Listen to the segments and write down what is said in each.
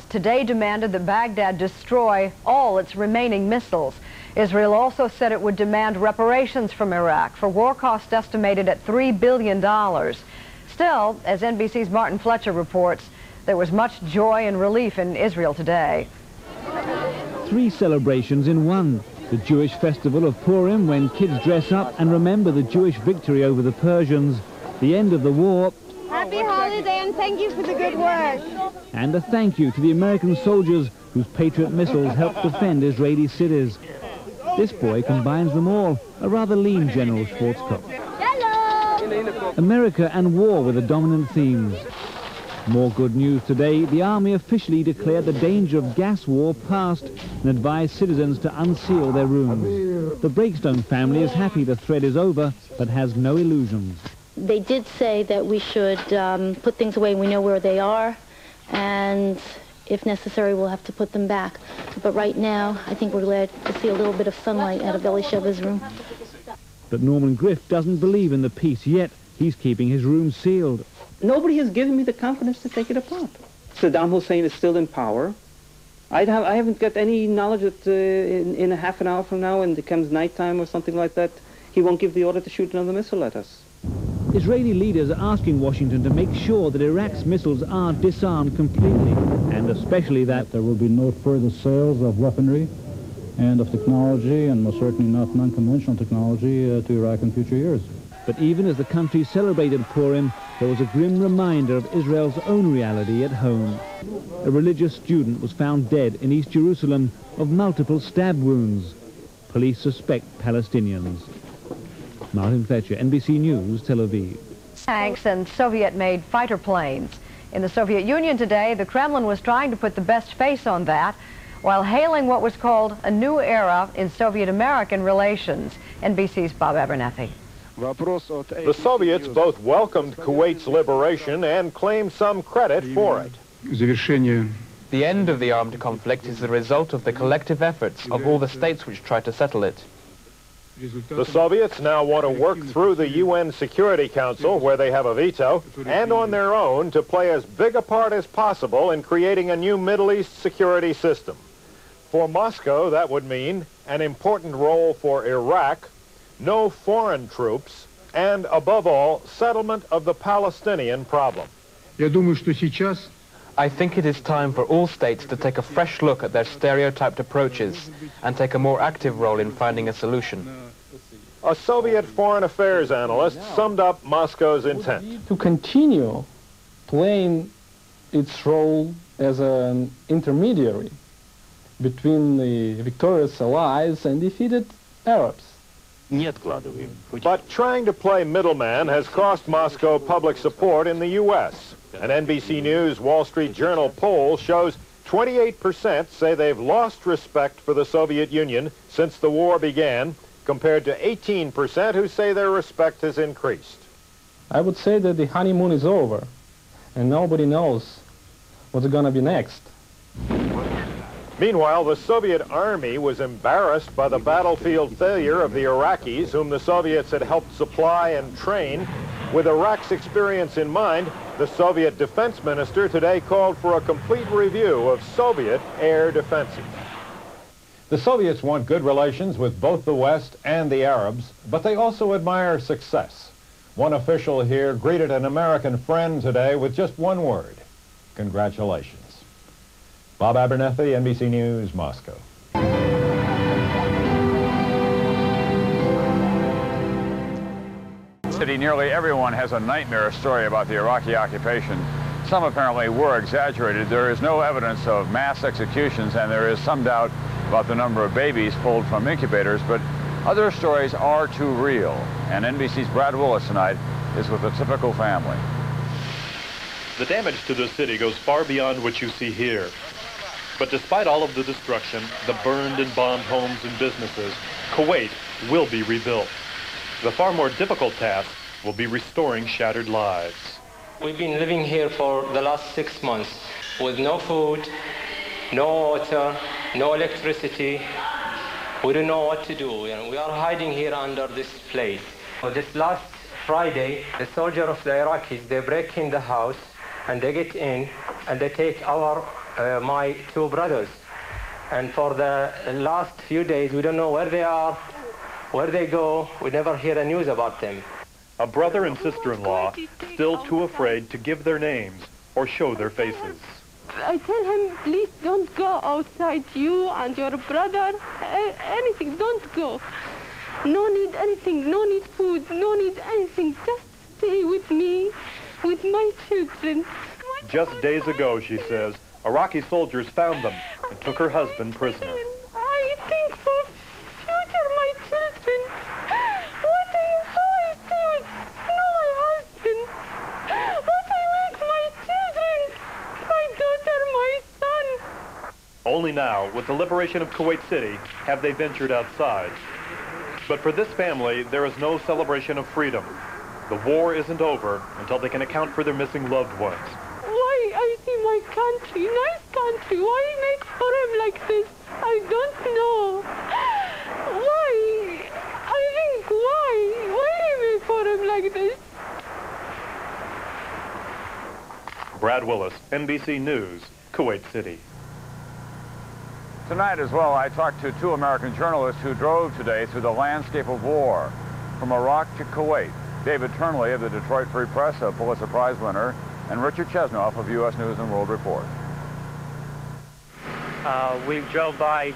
Today demanded that Baghdad destroy all its remaining missiles. Israel also said it would demand reparations from Iraq for war costs estimated at $3 billion. Still, as NBC's Martin Fletcher reports, there was much joy and relief in Israel today. 3 celebrations in one. The Jewish festival of Purim, when kids dress up and remember the Jewish victory over the Persians, the end of the war. Happy holiday and thank you for the good work. And a thank you to the American soldiers whose Patriot missiles helped defend Israeli cities. This boy combines them all, a rather lean General Schwarzkopf. Hello! America and war were the dominant themes. More good news today. The army officially declared the danger of gas war past and advised citizens to unseal their rooms. The Breakstone family is happy the threat is over, but has no illusions. They did say that we should put things away. We know where they are, and if necessary, we'll have to put them back. But right now, I think we're glad to see a little bit of sunlight out of Elisheva's room. But Norman Griff doesn't believe in the peace yet. He's keeping his room sealed. Nobody has given me the confidence to take it apart. Saddam Hussein is still in power. I haven't got any knowledge that in a half an hour from now, when it comes nighttime or something like that, he won't give the order to shoot another missile at us. Israeli leaders are asking Washington to make sure that Iraq's missiles are disarmed completely, and especially that there will be no further sales of weaponry and of technology, and most certainly not non-conventional technology, to Iraq in future years. But even as the country celebrated Purim, there was a grim reminder of Israel's own reality at home. A religious student was found dead in East Jerusalem of multiple stab wounds. Police suspect Palestinians. Martin Fletcher, NBC News, Tel Aviv. Tanks and Soviet-made fighter planes. In the Soviet Union today, the Kremlin was trying to put the best face on that while hailing what was called a new era in Soviet-American relations. NBC's Bob Abernethy. The Soviets both welcomed Kuwait's liberation and claimed some credit for it. The end of the armed conflict is the result of the collective efforts of all the states which tried to settle it. The Soviets now want to work through the UN Security Council, where they have a veto, and on their own to play as big a part as possible in creating a new Middle East security system. For Moscow, that would mean an important role for Iraq, no foreign troops, and, above all, settlement of the Palestinian problem. I think it is time for all states to take a fresh look at their stereotyped approaches and take a more active role in finding a solution. A Soviet foreign affairs analyst summed up Moscow's intent. To continue playing its role as an intermediary between the victorious allies and defeated Arabs. But trying to play middleman has cost Moscow public support in the U.S. An NBC News Wall Street Journal poll shows 28% say they've lost respect for the Soviet Union since the war began, compared to 18% who say their respect has increased. I would say that the honeymoon is over, and nobody knows what's going to be next. Meanwhile, the Soviet army was embarrassed by the battlefield failure of the Iraqis, whom the Soviets had helped supply and train. With Iraq's experience in mind, the Soviet defense minister today called for a complete review of Soviet air defenses. The Soviets want good relations with both the West and the Arabs, but they also admire success. One official here greeted an American friend today with just one word: congratulations. Bob Abernethy, NBC News, Moscow. Nearly everyone has a nightmare story about the Iraqi occupation. Some apparently were exaggerated. There is no evidence of mass executions, and there is some doubt about the number of babies pulled from incubators, but other stories are too real. And NBC's Brad Willis tonight is with a typical family. The damage to the city goes far beyond what you see here. But despite all of the destruction, the burned and bombed homes and businesses, Kuwait will be rebuilt. The far more difficult task will be restoring shattered lives. We've been living here for the last 6 months with no food, no water, no electricity. We don't know what to do. We are hiding here under this place. This last Friday, the soldiers of the Iraqis, they break in the house and they get in and they take our my two brothers. And for the last few days, we don't know where they are, where they go. We never hear the news about them. A brother and sister-in-law still too afraid to give their names or show their faces. I tell him, please don't go outside, you and your brother, anything, don't go. No need anything, no need food, no need anything. Just stay with me, with my children. Just days ago, she says, Iraqi soldiers found them and took her husband prisoner. I think for future my children. What I do, no, my husband. What I make my children, my daughter, my son. Only now, with the liberation of Kuwait City, have they ventured outside. But for this family, there is no celebration of freedom. The war isn't over until they can account for their missing loved ones. Why I see my country, nice country, why make for him like this? I don't know. Why? I think why? Why he make for him like this? Brad Willis, NBC News, Kuwait City. Tonight as well, I talked to two American journalists who drove today through the landscape of war, from Iraq to Kuwait. David Turnley of the Detroit Free Press, a Pulitzer Prize winner, and Richard Chesnoff of U.S. News and World Report. We drove by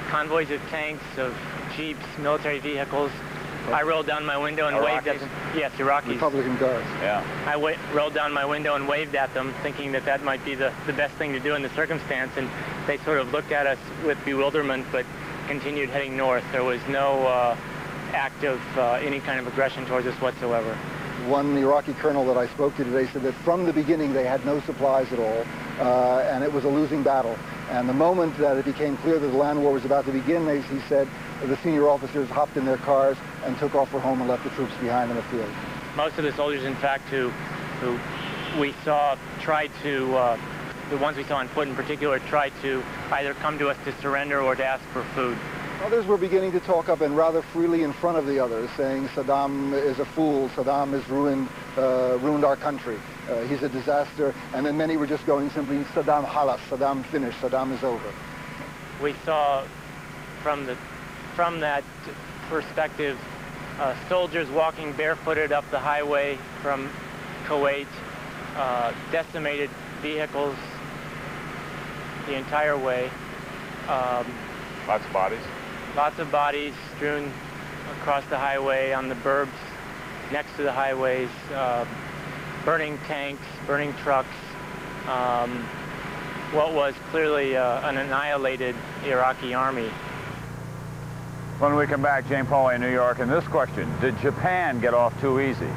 convoys of tanks, of jeeps, military vehicles. I rolled down my window and waved at them. Yes, Iraqis. Republican guards. Yeah. I rolled down my window and waved at them, thinking that that might be the best thing to do in the circumstance, and they sort of looked at us with bewilderment, but continued heading north. There was no act of any kind of aggression towards us whatsoever. One Iraqi colonel that I spoke to today said that from the beginning they had no supplies at all, and it was a losing battle. And the moment that it became clear that the land war was about to begin, he said, the senior officers hopped in their cars and took off for home and left the troops behind in the field. Most of the soldiers, in fact, who we saw tried to, the ones we saw on foot in particular, tried to either come to us to surrender or to ask for food. Others were beginning to talk up and rather freely in front of the others, saying Saddam is a fool, Saddam has ruined our country, he's a disaster, and then many were just going simply, Saddam halas, Saddam finished, Saddam is over. We saw from that perspective soldiers walking barefooted up the highway from Kuwait, decimated vehicles the entire way. Lots of bodies? Lots of bodies strewn across the highway, on the burbs next to the highways, burning tanks, burning trucks, what was clearly an annihilated Iraqi army. When we come back, Jane Pauley in New York, and this question, did Japan get off too easy?